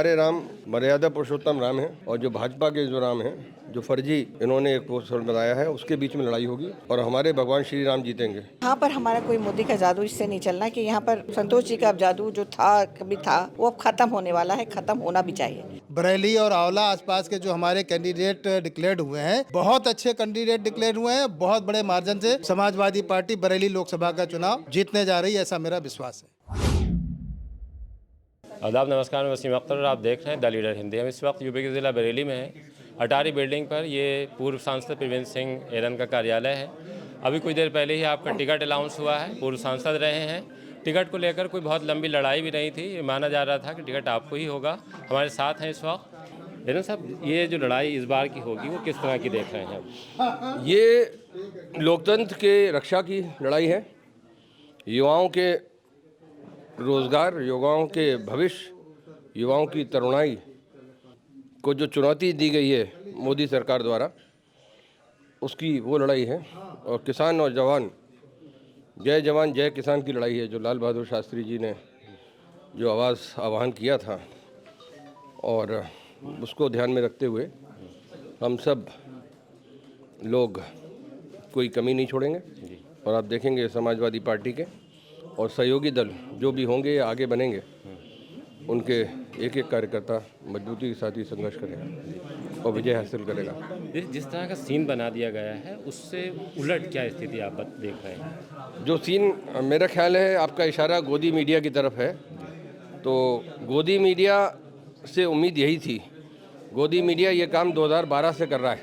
हमारे राम मर्यादा पुरुषोत्तम राम हैं और जो भाजपा के जो राम हैं, जो फर्जी इन्होंने एक पोस्टर बनाया है, उसके बीच में लड़ाई होगी और हमारे भगवान श्री राम जीतेंगे। यहाँ पर हमारा कोई मोदी का जादू इससे नहीं चलना कि यहाँ पर संतोष जी का जादू जो था कभी था वो अब खत्म होने वाला है, खत्म होना भी चाहिए। बरेली और आंवला आसपास के जो हमारे कैंडिडेट डिक्लेयर्ड हुए हैं, बहुत अच्छे कैंडिडेट डिक्लेयर हुए हैं। बहुत बड़े मार्जिन से समाजवादी पार्टी बरेली लोकसभा का चुनाव जीतने जा रही है, ऐसा मेरा विश्वास है। आदाब, नमस्कार। मैं वसीम अख्तर और आप देख रहे हैं द लीडर हिंदी। हम इस वक्त यूपी के ज़िला बरेली में हैं। अटारी बिल्डिंग पर ये पूर्व सांसद प्रवीण सिंह एरन का कार्यालय है। अभी कुछ देर पहले ही आपका टिकट अनाउंस हुआ है। पूर्व सांसद रहे हैं। टिकट को लेकर कोई बहुत लंबी लड़ाई भी नहीं थी। माना जा रहा था कि टिकट आपको ही होगा। हमारे साथ हैं इस वक्त एरन साहब। ये जो लड़ाई इस बार की होगी वो किस तरह की देख रहे हैं? ये लोकतंत्र के रक्षा की लड़ाई है। युवाओं के रोजगार, युवाओं के भविष्य, युवाओं की तरुणाई को जो चुनौती दी गई है मोदी सरकार द्वारा, उसकी वो लड़ाई है। और किसान और जवान जय किसान की लड़ाई है, जो लाल बहादुर शास्त्री जी ने जो आह्वान किया था, और उसको ध्यान में रखते हुए हम सब लोग कोई कमी नहीं छोड़ेंगे। और आप देखेंगे समाजवादी पार्टी के और सहयोगी दल जो भी होंगे या आगे बनेंगे, उनके एक एक कार्यकर्ता मजबूती के साथ ही संघर्ष करेगा और विजय हासिल करेगा। जिस तरह का सीन बना दिया गया है उससे उलट क्या स्थिति आप देख रहे हैं? जो सीन, मेरा ख्याल है आपका इशारा गोदी मीडिया की तरफ है। तो गोदी मीडिया से उम्मीद यही थी। गोदी मीडिया ये काम 2012 से कर रहा है।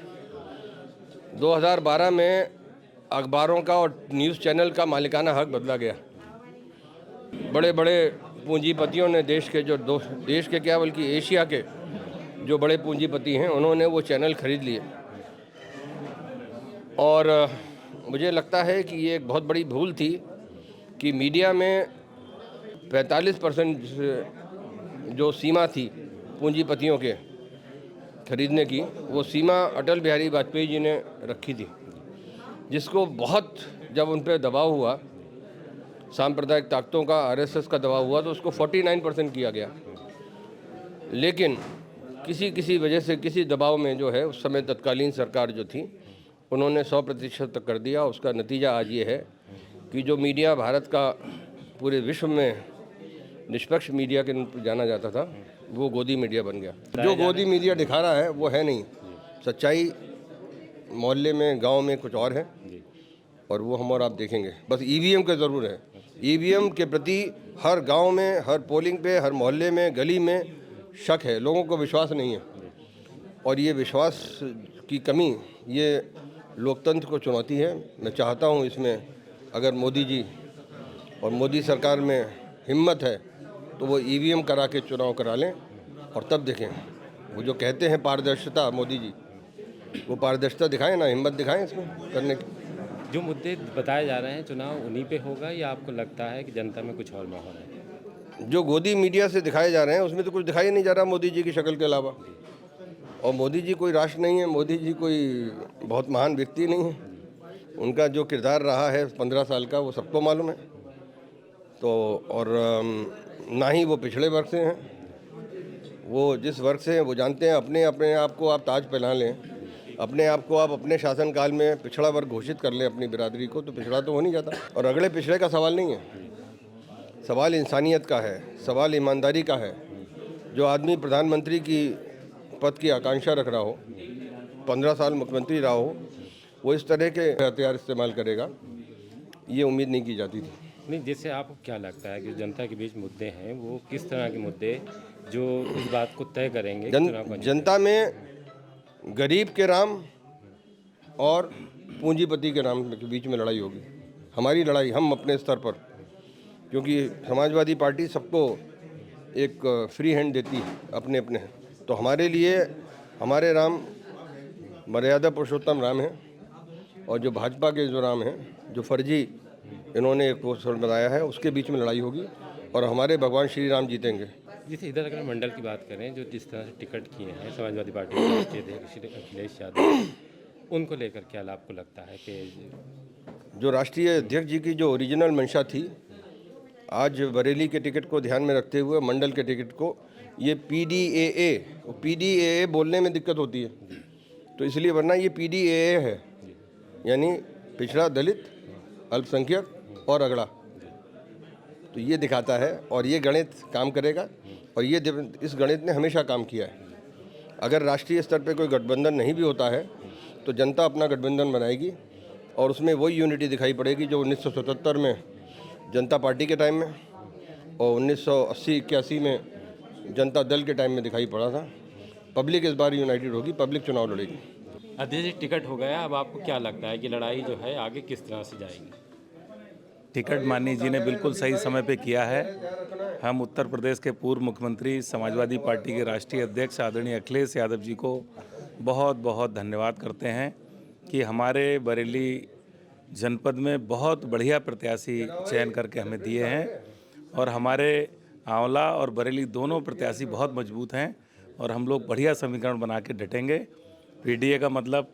2012 में अखबारों का और न्यूज़ चैनल का मालिकाना हक बदला गया। बड़े बड़े पूंजीपतियों ने देश के क्या बल्कि एशिया के जो बड़े पूंजीपति हैं, उन्होंने वो चैनल खरीद लिए। और मुझे लगता है कि ये एक बहुत बड़ी भूल थी कि मीडिया में 45% जो सीमा थी पूंजीपतियों के खरीदने की, वो सीमा अटल बिहारी वाजपेयी जी ने रखी थी, जिसको बहुत जब उन पर दबाव हुआ, सांप्रदायिक ताकतों का, आरएसएस का दबाव हुआ, तो उसको 49% किया गया। लेकिन किसी वजह से, किसी दबाव में जो है, उस समय तत्कालीन सरकार जो थी, उन्होंने 100% तक कर दिया। उसका नतीजा आज ये है कि जो मीडिया भारत का पूरे विश्व में निष्पक्ष मीडिया के रूप में जाना जाता था, वो गोदी मीडिया बन गया। जो गोदी मीडिया दिखा रहा है वो है नहीं। सच्चाई मोहल्ले में, गांव में कुछ और है, और वो हम और आप देखेंगे। बस ईवीएम का ज़रूर है। ईवीएम के प्रति हर गांव में, हर पोलिंग पे, हर मोहल्ले में, गली में शक है। लोगों को विश्वास नहीं है, और ये विश्वास की कमी ये लोकतंत्र को चुनौती है। मैं चाहता हूँ इसमें अगर मोदी जी और मोदी सरकार में हिम्मत है तो वो ईवीएम करा के चुनाव करा लें, और तब देखें। वो जो कहते हैं पारदर्शिता, मोदी जी वो पारदर्शिता दिखाएं ना, हिम्मत दिखाएं इसमें करने की। जो मुद्दे बताए जा रहे हैं, चुनाव उन्हीं पे होगा या आपको लगता है कि जनता में कुछ और माहौल है? जो गोदी मीडिया से दिखाए जा रहे हैं उसमें तो कुछ दिखाई नहीं जा रहा मोदी जी की शक्ल के अलावा। और मोदी जी कोई राष्ट्र नहीं है, मोदी जी कोई बहुत महान व्यक्ति नहीं है। उनका जो किरदार रहा है 15 साल का, वो सबको मालूम है। तो और ना ही वो पिछड़े वर्ग से हैं। वो जिस वर्ग से हैं वो जानते हैं। अपने आप को आप ताज पहना लें, अपने आप को आप अपने शासनकाल में पिछड़ा वर्ग घोषित कर लें अपनी बिरादरी को, तो पिछड़ा तो हो नहीं जाता। और अगले पिछड़े का सवाल नहीं है, सवाल इंसानियत का है, सवाल ईमानदारी का है। जो आदमी प्रधानमंत्री की पद की आकांक्षा रख रहा हो, 15 साल मुख्यमंत्री रहा हो, वो इस तरह के हथियार इस्तेमाल करेगा, ये उम्मीद नहीं की जाती थी। नहीं, जैसे आपको क्या लगता है कि जनता के बीच मुद्दे हैं, वो किस तरह के मुद्दे जो इस बात को तय करेंगे? जनता में गरीब के राम और पूंजीपति के राम के बीच में लड़ाई होगी। हमारी लड़ाई हम अपने स्तर पर, क्योंकि समाजवादी पार्टी सबको एक फ्री हैंड देती है अपने अपने। तो हमारे लिए हमारे राम मर्यादा पुरुषोत्तम राम हैं, और जो भाजपा के जो राम हैं, जो फर्जी इन्होंने एक पोस्टर बनाया है, उसके बीच में लड़ाई होगी और हमारे भगवान श्री राम जीतेंगे। जैसे इधर अगर मंडल की बात करें, जो जिस तरह से टिकट किए हैं समाजवादी पार्टी के राष्ट्रीय अध्यक्ष श्री अखिलेश यादव, उनको लेकर क्या आपको लगता है कि जो राष्ट्रीय अध्यक्ष जी की जो ओरिजिनल मंशा थी, आज बरेली के टिकट को ध्यान में रखते हुए मंडल के टिकट को ये PDAA बोलने में दिक्कत होती है, तो इसलिए, वरना ये PDAA है, यानी पिछड़ा, दलित, अल्पसंख्यक और अगड़ा। तो ये दिखाता है, और ये गणित काम करेगा, और ये इस गणित ने हमेशा काम किया है। अगर राष्ट्रीय स्तर पे कोई गठबंधन नहीं भी होता है तो जनता अपना गठबंधन बनाएगी, और उसमें वही यूनिटी दिखाई पड़ेगी जो 1977 में जनता पार्टी के टाइम में और 1980-81 में जनता दल के टाइम में दिखाई पड़ा था। पब्लिक इस बार यूनाइटेड होगी, पब्लिक चुनाव लड़ेगी। अध्यक्ष जी, टिकट हो गया, अब आपको क्या लगता है कि लड़ाई जो है आगे किस तरह से जाएगी? टिकट माननीय जी ने बिल्कुल सही समय पे किया है। हम उत्तर प्रदेश के पूर्व मुख्यमंत्री, समाजवादी पार्टी के राष्ट्रीय अध्यक्ष आदरणीय अखिलेश यादव जी को बहुत बहुत धन्यवाद करते हैं कि हमारे बरेली जनपद में बहुत बढ़िया प्रत्याशी चयन करके हमें दिए हैं, और हमारे आंवला और बरेली दोनों प्रत्याशी बहुत मजबूत हैं, और हम लोग बढ़िया समीकरण बना के डटेंगे। PDA का मतलब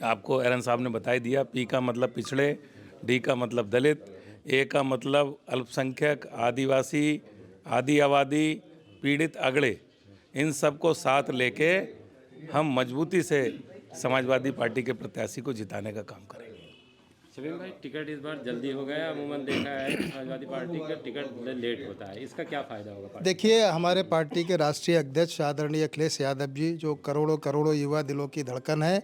आपको एरन साहब ने बता ही दिया। P का मतलब पिछड़े, D का मतलब दलित, A का मतलब अल्पसंख्यक, आदिवासी, आदि आबादी, पीड़ित, अगड़े, इन सब को साथ लेके हम मजबूती से समाजवादी पार्टी के प्रत्याशी को जिताने का काम करेंगे। शबीम भाई, टिकट इस बार जल्दी हो गया, अमूमन देखा है समाजवादी पार्टी का टिकट लेट होता है, इसका क्या फ़ायदा होगा पार्टी? देखिए, हमारे पार्टी के राष्ट्रीय अध्यक्ष आदरणीय अखिलेश यादव जी, जो करोड़ों करोड़ों युवा दिलों की धड़कन है,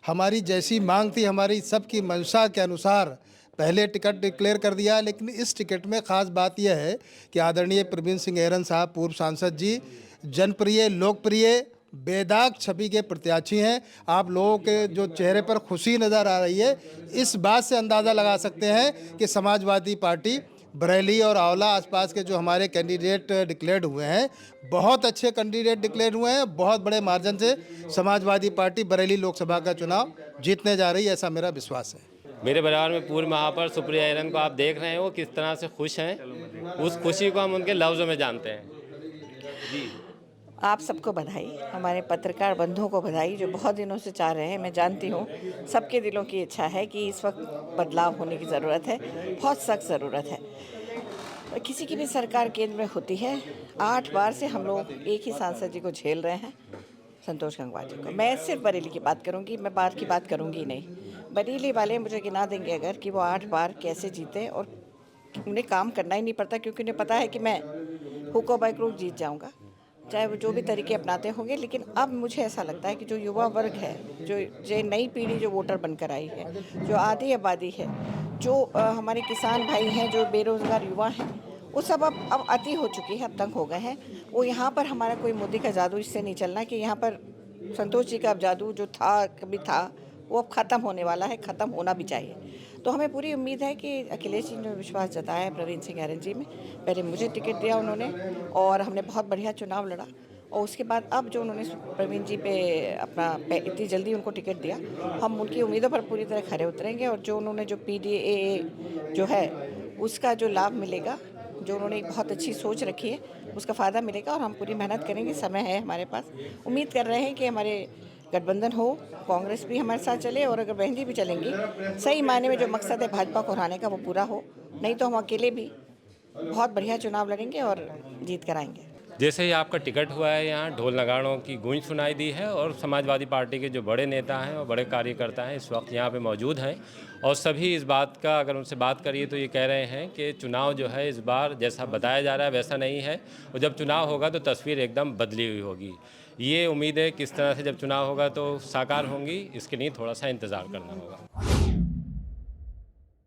हमारी जैसी मांग थी, हमारी सबकी मंशा के अनुसार पहले टिकट डिक्लेयर कर दिया। लेकिन इस टिकट में ख़ास बात यह है कि आदरणीय प्रवीण सिंह ऐरन साहब, पूर्व सांसद जी, जनप्रिय, लोकप्रिय, बेदाग छवि के प्रत्याशी हैं। आप लोगों के जो चेहरे पर खुशी नज़र आ रही है, इस बात से अंदाज़ा लगा सकते हैं कि समाजवादी पार्टी बरेली और आंवला आसपास के जो हमारे कैंडिडेट डिक्लेयर्ड हुए हैं, बहुत अच्छे कैंडिडेट डिक्लेयर हुए हैं। बहुत बड़े मार्जिन से समाजवादी पार्टी बरेली लोकसभा का चुनाव जीतने जा रही है, ऐसा मेरा विश्वास है। मेरे बराबर में पूर्व महापौर सुप्रिया ऐरन को आप देख रहे हैं, वो किस तरह से खुश हैं, उस खुशी को हम उनके लफ्ज़ों में जानते हैं। जी, आप सबको बधाई, हमारे पत्रकार बंधुओं को बधाई, जो बहुत दिनों से चाह रहे हैं। मैं जानती हूँ सबके दिलों की इच्छा है कि इस वक्त बदलाव होने की ज़रूरत है, बहुत सख्त ज़रूरत है। किसी की भी सरकार केंद्र में होती है। 8 बार से हम लोग एक ही सांसद जी को झेल रहे हैं, संतोष गंगवार जी को। मैं सिर्फ बरेली की बात करूंगी, मैं बाहर की बात करूंगी नहीं। बरेली वाले मुझे गिना देंगे अगर कि वो 8 बार कैसे जीते, और उन्हें काम करना ही नहीं पड़ता, क्योंकि उन्हें पता है कि मैं हुक्का बाई क्रूक जीत जाऊंगा, चाहे वो जो भी तरीके अपनाते होंगे। लेकिन अब मुझे ऐसा लगता है कि जो युवा वर्ग है, जो नई पीढ़ी जो वोटर बनकर आई है, जो आधी आबादी है, जो हमारे किसान भाई हैं, जो बेरोज़गार युवा हैं, वो सब अब अति हो चुकी है, अब तंग हो गए हैं। वो यहाँ पर हमारा कोई मोदी का जादू इससे नहीं चलना कि यहाँ पर संतोष जी का अब जादू जो था, कभी था, वो अब ख़त्म होने वाला है, ख़त्म होना भी चाहिए। तो हमें पूरी उम्मीद है कि अखिलेश जी ने विश्वास जताया है प्रवीण सिंह ऐरन जी में। पहले मुझे टिकट दिया उन्होंने, और हमने बहुत बढ़िया चुनाव लड़ा, और उसके बाद अब जो उन्होंने प्रवीण जी पे इतनी जल्दी उनको टिकट दिया, हम उनकी उम्मीदों पर पूरी तरह खरे उतरेंगे। और जो उन्होंने जो PDAA जो है उसका जो लाभ मिलेगा, जो उन्होंने एक बहुत अच्छी सोच रखी है, उसका फ़ायदा मिलेगा, और हम पूरी मेहनत करेंगे। समय है हमारे पास, उम्मीद कर रहे हैं कि हमारे गठबंधन हो, कांग्रेस भी हमारे साथ चले, और अगर बहन जी भी चलेंगी, सही मायने में जो मकसद है भाजपा को हराने का वो पूरा हो। नहीं तो हम अकेले भी बहुत बढ़िया चुनाव लड़ेंगे और जीत कर आएंगे। जैसे ही आपका टिकट हुआ है, यहाँ ढोल नगाड़ों की गूंज सुनाई दी है, और समाजवादी पार्टी के जो बड़े नेता हैं और बड़े कार्यकर्ता हैं इस वक्त यहाँ पे मौजूद हैं, और सभी इस बात का, अगर उनसे बात करिए तो ये कह रहे हैं कि चुनाव जो है इस बार जैसा बताया जा रहा है वैसा नहीं है, और जब चुनाव होगा तो तस्वीर एकदम बदली हुई होगी। ये उम्मीद है किस तरह से जब चुनाव होगा तो साकार होंगी, इसके लिए थोड़ा सा इंतज़ार करना होगा।